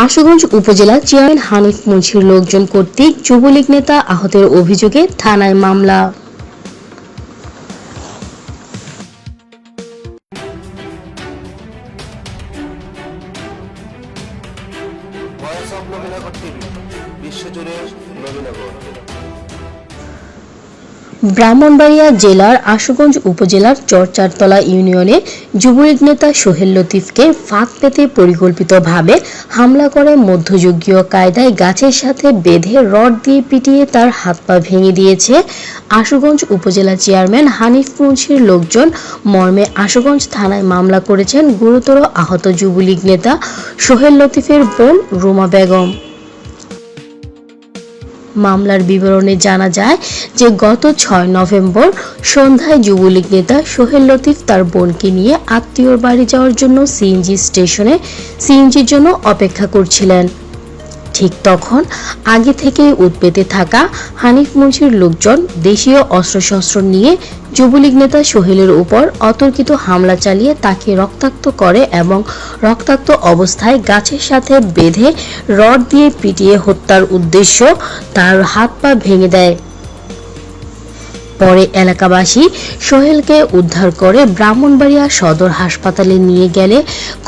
আশুগঞ্জ উপজেলা চেয়ারম্যান হানিফ মুন্সির লোকজন কর্তৃক যুবলীগ নেতা আহতের অভিযোগে থানায় মামলা। ব্রাহ্মণবাড়িয়া জেলার আশুগঞ্জ উপজেলার চরচারতলা ইউনিয়নে যুবলীগ নেতা সোহেল লতিফকে ফাঁক পেতে পরিকল্পিতভাবে হামলা করে মধ্যযুগীয় কায়দায় গাছের সাথে বেঁধে রড দিয়ে পিটিয়ে তার হাত পা ভেঙে দিয়েছে আশুগঞ্জ উপজেলা চেয়ারম্যান হানিফ মুন্সির লোকজন মর্মে আশুগঞ্জ থানায় মামলা করেছেন গুরুতর আহত যুবলীগ নেতা সোহেল লতিফের বোন রুমা বেগম। মামলার বিবরণে জানা যায় যে গত ৬ নভেম্বর সন্ধ্যায় যুবলীগ নেতা সোহেল লতিফ তার বোনকে নিয়ে আত্মীয়র বাড়ি যাওয়ার জন্য সিএনজি স্টেশনে সিএনজির জন্য অপেক্ষা করছিলেন। ঠিক তখন আগে থেকেই উৎপেতে থাকা হানিফ মুন্সির লোকজন দেশীয় অস্ত্রশস্ত্র নিয়ে যুবলীগ নেতা সোহেলের উপর অতর্কিত হামলা চালিয়ে তাকে রক্তাক্ত করে এবং রক্তাক্ত অবস্থায় গাছের সাথে বেঁধে রড দিয়ে পিটিয়ে হত্যার উদ্দেশ্য তার হাত পা ভেঙে দেয়। পরে এলাকাবাসী সোহেলকে উদ্ধার করে ব্রাহ্মণবাড়িয়া সদর হাসপাতালে নিয়ে গেলে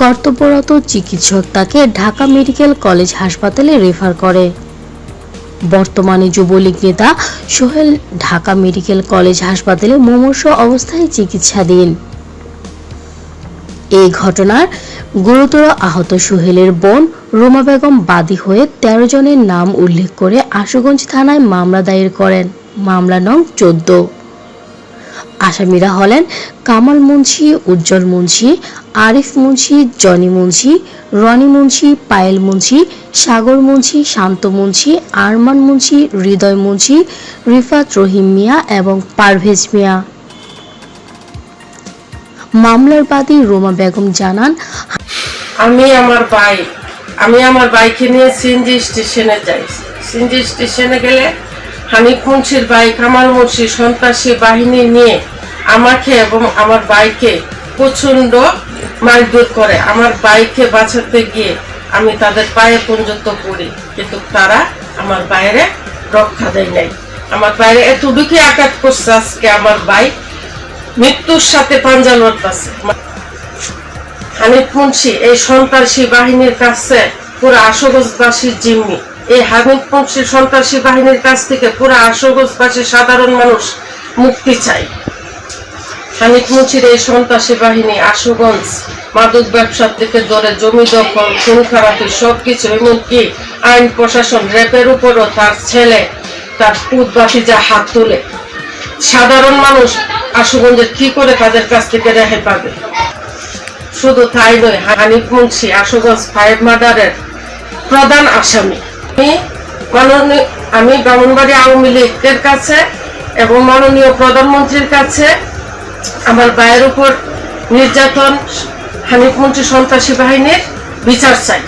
কর্তব্যরত চিকিৎসক তাকে ঢাকা মেডিকেল কলেজ হাসপাতালে রেফার করে। বর্তমানে যুবলীগ নেতা সোহেল ঢাকা মেডিকেল কলেজ হাসপাতালে মুমূর্ষু অবস্থায় চিকিৎসাধীন। এই ঘটনার গুরুতর আহত সোহেলের বোন রুমা বেগম বাদী হয়ে ১৩ জনের নাম উল্লেখ করে আশুগঞ্জ থানায় মামলা দায়ের করেন। মামলা নং ১৪। আসামিরা হলেন কামাল মুন্সি, উজ্জ্বল মুন্সি, আরিফ মুন্সি, জনি মুন্সি, রনি মুন্সি, পায়েল মুন্সি, সাগর মুন্সি, শান্ত মুন্সি, আরমান মুন্সি, হৃদয় মুন্সি, রিফাত রহিম মিয়া এবং পারভেজ মিয়া। মামলার বাদী রুমা বেগম জানান, আমি আমার বাইকে নিয়ে সিএনজি স্টেশনে যাই। সিএনজি স্টেশনে গেলে হানিফ মুন্সির ভাই কামাল মুন্সি সন্ত্রাসী বাহিনী নিয়ে আমাকে এবং আমার বাইকে প্রচন্ড মারধর করে। আমার বাইকে বাঁচাতে গিয়ে আমি তাদের পায়ে পর্যন্ত পড়ি, কিন্তু তারা আমার বাইরে রক্ষা দেয় নাই। আমার বাইরে এতটুকু আঘাত করছে, আজকে আমার ভাই মৃত্যুর সাথে পাঞ্জা লড়তেছে। হানিফ মুন্সি এই সন্ত্রাসী বাহিনীর কাছে পুরো আশুগঞ্জবাসীর জিম্মি। এই হানিফ মুন্সি সন্ত্রাসী বাহিনীর কাছ থেকে পুরো আশুগঞ্জবাসীর সাধারণ মানুষ মুক্তি চাই। হানিফ মুন্সির এই সন্ত্রাসী বাহিনী আশুগঞ্জ মাদক ব্যবসার থেকে ধরে জমি দখল, খুন খারাপি সবকিছু, এমনকি আইন প্রশাসন রেপের উপরও তার ছেলে তার পুত বাতিজা হাত তুলে। সাধারণ মানুষ আশুগঞ্জের কি করে তাদের কাছ থেকে রেহাই পাবে? শুধু তাই নয়, হানিফ মুন্সি আশুগঞ্জ 5 মার্ডারের প্রধান আসামি। আমি ব্রাহ্মণবাড়িয়া আওয়ামী লীগের কাছে এবং মাননীয় প্রধানমন্ত্রীর কাছে আমার ভাইয়ের উপর নির্যাতন, হানিফ মুন্সি সন্ত্রাসী বাহিনীর বিচার চাই।